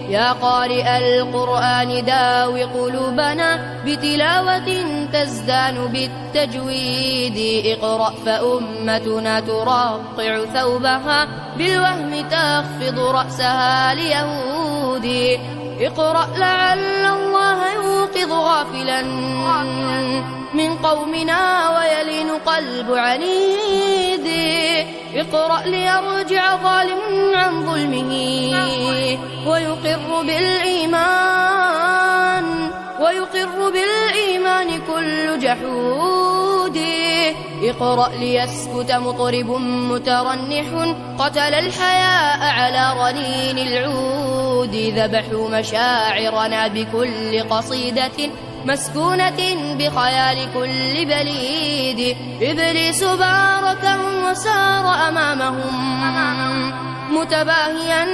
يا قارئ القرآن داو قلوبنا بتلاوة تزدان بالتجويد. اقرأ فأمتنا ترقع ثوبها بالوهم تخفض رأسها ليهود. اقرأ لعل الله يوقظ غافلا من قومنا ويلين قلب عنيد. اقرأ ليرجع ظالم عن ظلمه ويقر بالإيمان كل جحود. اقرأ ليسكت مطرب مترنح قتل الحياء على رنين العود. ذبحوا مشاعرنا بكل قصيدة مسكونة بخيال كل بليد. إبليس باركهم وسار أمامهم متباهيا